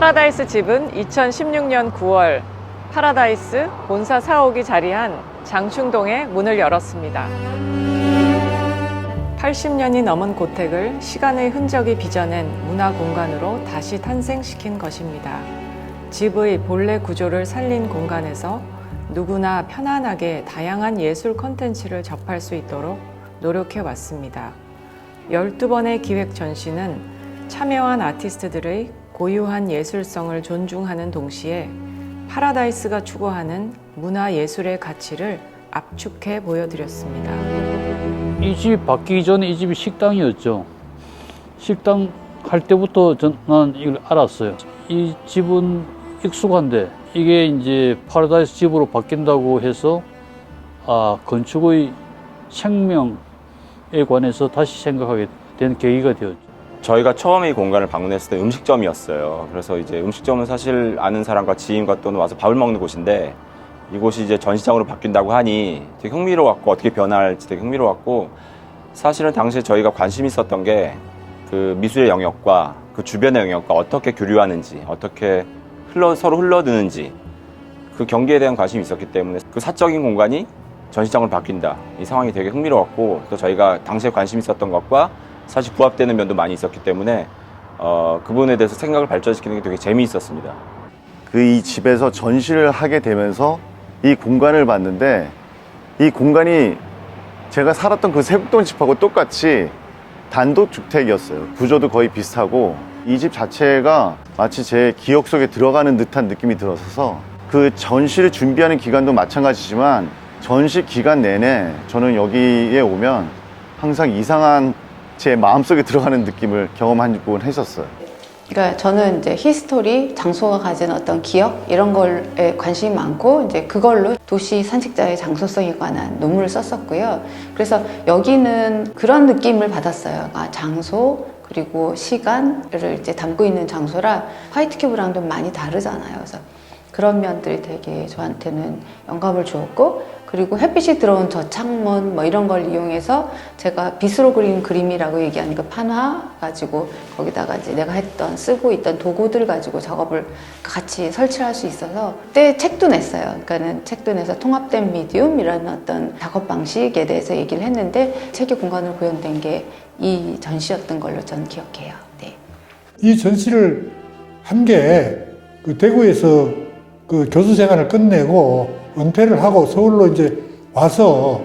파라다이스 집은 2016년 9월 파라다이스 본사 사옥이 자리한 장충동에 문을 열었습니다. 80년이 넘은 고택을 시간의 흔적이 빚어낸 문화 공간으로 다시 탄생시킨 것입니다. 집의 본래 구조를 살린 공간에서 누구나 편안하게 다양한 예술 콘텐츠를 접할 수 있도록 노력해 왔습니다. 12번의 기획 전시는 참여한 아티스트들의 고유한 예술성을 존중하는 동시에 파라다이스가 추구하는 문화예술의 가치를 압축해 보여드렸습니다. 이 집 바뀌기 전에 이 집이 식당이었죠. 식당 할 때부터 저는 이걸 알았어요. 이 집은 익숙한데 이게 이제 파라다이스 집으로 바뀐다고 해서 건축의 생명에 관해서 다시 생각하게 된 계기가 되었죠. 저희가 처음에 이 공간을 방문했을 때 음식점이었어요. 그래서 이제 음식점은 사실 아는 사람과 지인과 또는 와서 밥을 먹는 곳인데 이곳이 이제 전시장으로 바뀐다고 하니 되게 흥미로웠고 어떻게 변할지 되게 흥미로웠고 사실은 당시에 저희가 관심 있었던 게 그 미술의 영역과 그 주변의 영역과 어떻게 교류하는지 어떻게 서로 흘러드는지 그 경계에 대한 관심이 있었기 때문에 그 사적인 공간이 전시장으로 바뀐다 이 상황이 되게 흥미로웠고 또 저희가 당시에 관심 있었던 것과 사실 부합되는 면도 많이 있었기 때문에 그 부분에 대해서 생각을 발전시키는 게 되게 재미있었습니다. 이 집에서 전시를 하게 되면서 이 공간을 봤는데 이 공간이 제가 살았던 그 세곡동 집하고 똑같이 단독주택이었어요. 구조도 거의 비슷하고 이 집 자체가 마치 제 기억 속에 들어가는 듯한 느낌이 들어서 그 전시를 준비하는 기간도 마찬가지지만 전시 기간 내내 저는 여기에 오면 항상 이상한 제 마음속에 들어가는 느낌을 경험하곤 했었어요. 그러니까 저는 이제 히스토리, 장소가 가진 어떤 기억 이런 거에 관심이 많고 이제 그걸로 도시 산책자의 장소성에 관한 논문을 썼었고요. 그래서 여기는 그런 느낌을 받았어요. 장소 그리고 시간을 이제 담고 있는 장소라 화이트 큐브랑 좀 많이 다르잖아요. 그래서 그런 면들이 되게 저한테는 영감을 주었고 그리고 햇빛이 들어온 저 창문 뭐 이런 걸 이용해서 제가 빗으로 그린 그림이라고 얘기하는 그 판화 가지고 거기다가 이제 내가 쓰고 있던 도구들 가지고 작업을 같이 설치할 수 있어서 그때 책도 냈어요. 그러니까는 책도 내서 통합된 미디움이라는 어떤 작업 방식에 대해서 얘기를 했는데 책의 공간으로 구현된 게 이 전시였던 걸로 저는 기억해요. 네. 이 전시를 한 게 그 대구에서 그 교수 생활을 끝내고 은퇴를 하고 서울로 이제 와서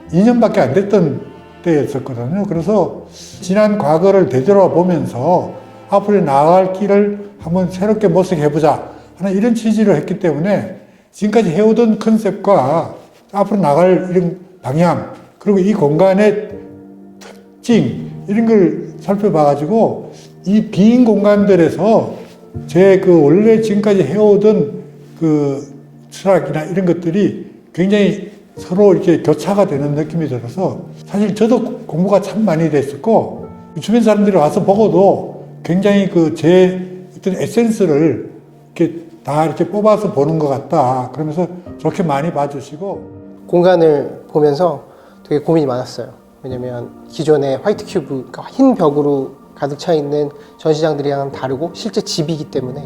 2년밖에 안 됐던 때였었거든요. 그래서 지난 과거를 되돌아보면서 앞으로 나아갈 길을 한번 새롭게 모색해보자 하는 이런 취지를 했기 때문에 지금까지 해오던 컨셉과 앞으로 나갈 이런 방향 그리고 이 공간의 특징 이런 걸 살펴봐가지고 이 빈 공간들에서 제 그 원래 지금까지 해오던 그 철학이나 이런 것들이 굉장히 서로 이렇게 교차가 되는 느낌이 들어서 사실 저도 공부가 참 많이 됐었고 주변 사람들이 와서 보고도 굉장히 그 제 어떤 에센스를 이렇게 다 이렇게 뽑아서 보는 것 같다 그러면서 좋게 많이 봐주시고 공간을 보면서 되게 고민이 많았어요. 왜냐면 기존의 화이트 큐브, 그러니까 흰 벽으로 가득 차 있는 전시장들이랑 다르고 실제 집이기 때문에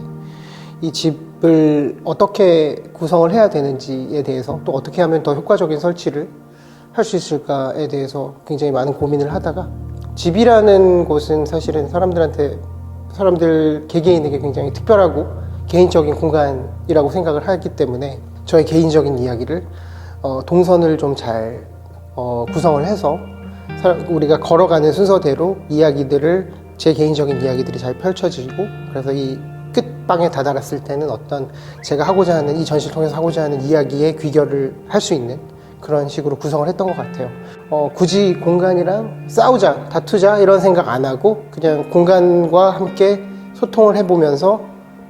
이 집을 어떻게 구성을 해야 되는지에 대해서 또 어떻게 하면 더 효과적인 설치를 할 수 있을까에 대해서 굉장히 많은 고민을 하다가 집이라는 곳은 사실은 사람들 개개인에게 굉장히 특별하고 개인적인 공간이라고 생각을 하기 때문에 저의 개인적인 이야기를 동선을 좀 잘 구성을 해서 우리가 걸어가는 순서대로 이야기들을 제 개인적인 이야기들이 잘 펼쳐지고 그래서 이 끝방에 다다랐을 때는 어떤 제가 하고자 하는 이 전시를 통해서 하고자 하는 이야기의 귀결을 할 수 있는 그런 식으로 구성을 했던 것 같아요. 굳이 공간이랑 싸우자, 다투자 이런 생각 안 하고 그냥 공간과 함께 소통을 해보면서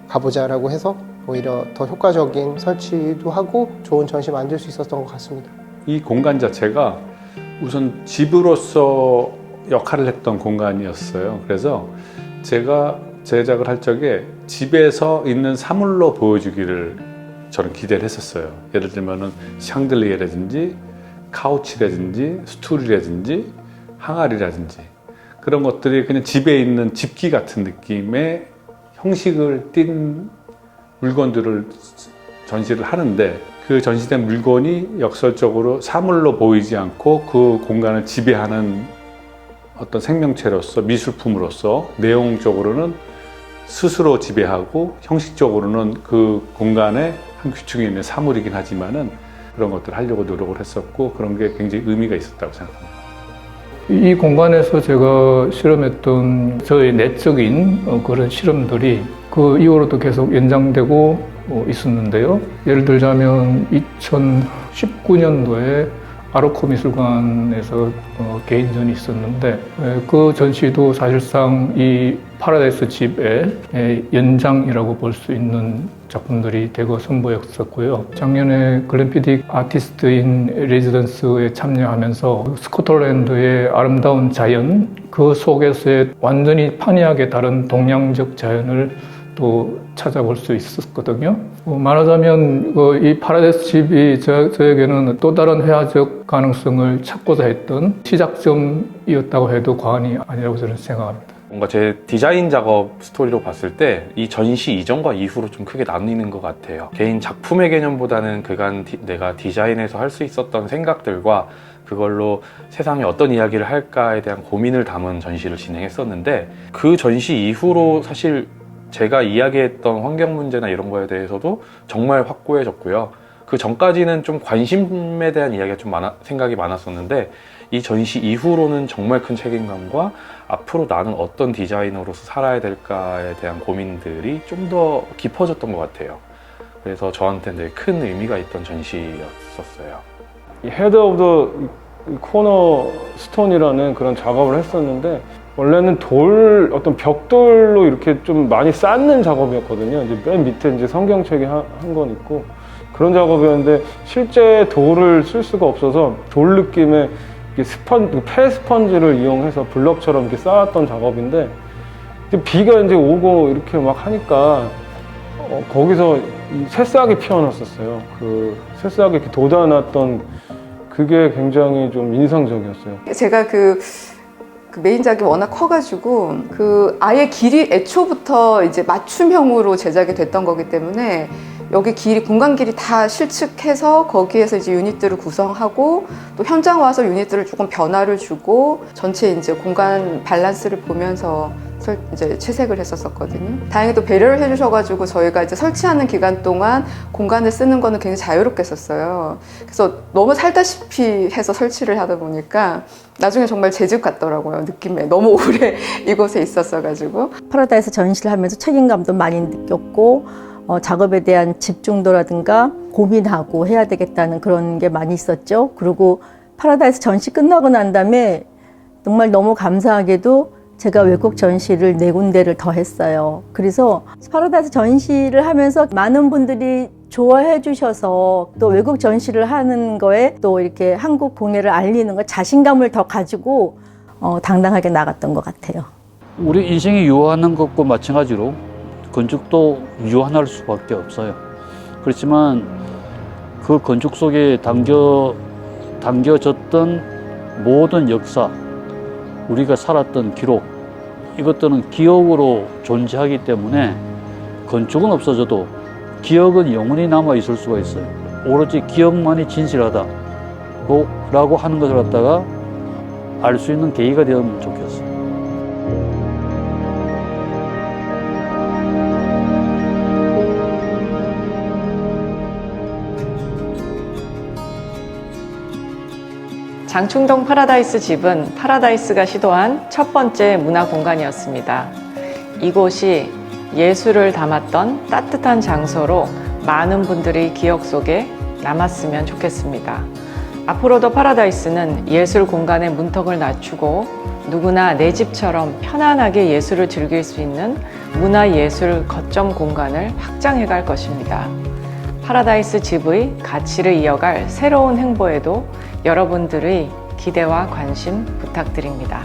가보자라고 해서 오히려 더 효과적인 설치도 하고 좋은 전시 만들 수 있었던 것 같습니다. 이 공간 자체가 우선 집으로서 역할을 했던 공간이었어요. 그래서 제가 제작을 할 적에 집에서 있는 사물로 보여주기를 저는 기대를 했었어요. 예를 들면은 샹들리에라든지 카우치라든지 스툴이라든지 항아리라든지 그런 것들이 그냥 집에 있는 집기 같은 느낌의 형식을 띈 물건들을 전시를 하는데 그 전시된 물건이 역설적으로 사물로 보이지 않고 그 공간을 지배하는 어떤 생명체로서 미술품으로서 내용적으로는 스스로 지배하고 형식적으로는 그 공간의 한 규칙에 있는 사물이긴 하지만은 그런 것들을 하려고 노력을 했었고 그런 게 굉장히 의미가 있었다고 생각합니다. 이 공간에서 제가 실험했던 저의 내적인 그런 실험들이 그 이후로도 계속 연장되고 있었는데요. 예를 들자면 2019년도에 아르코 미술관에서 개인전이 있었는데 그 전시도 사실상 이 파라다이스 집의 연장이라고 볼 수 있는 작품들이 대거 선보였었고요. 작년에 글램피딕 아티스트인 레지던스에 참여하면서 스코틀랜드의 아름다운 자연 그 속에서의 완전히 판이하게 다른 동양적 자연을 또 찾아볼 수 있었거든요. 말하자면 이 파라다이스 집이 저에게는 또 다른 회화적 가능성을 찾고자 했던 시작점이었다고 해도 과언이 아니라고 저는 생각합니다. 뭔가 제 디자인 작업 스토리로 봤을 때 이 전시 이전과 이후로 좀 크게 나뉘는 것 같아요. 개인 작품의 개념보다는 그간 내가 디자인에서 할 수 있었던 생각들과 그걸로 세상에 어떤 이야기를 할까에 대한 고민을 담은 전시를 진행했었는데 그 전시 이후로 사실 제가 이야기했던 환경 문제나 이런 거에 대해서도 정말 확고해졌고요. 그 전까지는 좀 관심에 대한 이야기가 좀 생각이 많았었는데 이 전시 이후로는 정말 큰 책임감과 앞으로 나는 어떤 디자이너로서 살아야 될까에 대한 고민들이 좀 더 깊어졌던 것 같아요. 그래서 저한테는 되게 큰 의미가 있던 전시였었어요. 헤드 오브 더 코너 스톤이라는 그런 작업을 했었는데 원래는 어떤 벽돌로 이렇게 좀 많이 쌓는 작업이었거든요. 이제 맨 밑에 이제 성경책이 한 건 있고 그런 작업이었는데 실제 돌을 쓸 수가 없어서 돌 느낌의 폐 스펀지를 이용해서 블럭처럼 이렇게 쌓았던 작업인데 비가 이제 오고 이렇게 막 하니까 거기서 이 새싹이 피어났었어요. 그 새싹이 이렇게 돋아났던 그게 굉장히 좀 인상적이었어요. 제가 그 메인작이 워낙 커가지고 아예 길이 애초부터 이제 맞춤형으로 제작이 됐던 거기 때문에 여기 공간 길이 다 실측해서 거기에서 이제 유닛들을 구성하고 또 현장 와서 유닛들을 조금 변화를 주고 전체 이제 공간 밸런스를 보면서 이제 채색을 했었거든요. 다행히도 배려를 해주셔가지고 저희가 이제 설치하는 기간 동안 공간을 쓰는 거는 굉장히 자유롭게 썼어요. 그래서 너무 살다시피 해서 설치를 하다 보니까 나중에 정말 제 집 같더라고요. 느낌에 너무 오래 이곳에 있었어가지고. 파라다이스 전시를 하면서 책임감도 많이 느꼈고 작업에 대한 집중도라든가 고민하고 해야 되겠다는 그런 게 많이 있었죠. 그리고 파라다이스 전시 끝나고 난 다음에 정말 너무 감사하게도 제가 외국 전시를 4군데를 더 했어요. 그래서 파라다이스 전시를 하면서 많은 분들이 좋아해 주셔서 또 외국 전시를 하는 거에 또 이렇게 한국 공예를 알리는 거 자신감을 더 가지고 당당하게 나갔던 것 같아요. 우리 인생이 유한한 것과 마찬가지로 건축도 유한할 수밖에 없어요. 그렇지만 그 건축 속에 담겨졌던 모든 역사, 우리가 살았던 기록, 이것들은 기억으로 존재하기 때문에 건축은 없어져도 기억은 영원히 남아 있을 수가 있어요. 오로지 기억만이 진실하다 라고 하는 것을 갖다가 알 수 있는 계기가 되면 좋겠어요. 장충동 파라다이스 집은 파라다이스가 시도한 첫 번째 문화 공간이었습니다. 이곳이 예술을 담았던 따뜻한 장소로 많은 분들이 기억 속에 남았으면 좋겠습니다. 앞으로도 파라다이스는 예술 공간의 문턱을 낮추고 누구나 내 집처럼 편안하게 예술을 즐길 수 있는 문화예술 거점 공간을 확장해 갈 것입니다. 파라다이스 집의 가치를 이어갈 새로운 행보에도 여러분들의 기대와 관심 부탁드립니다.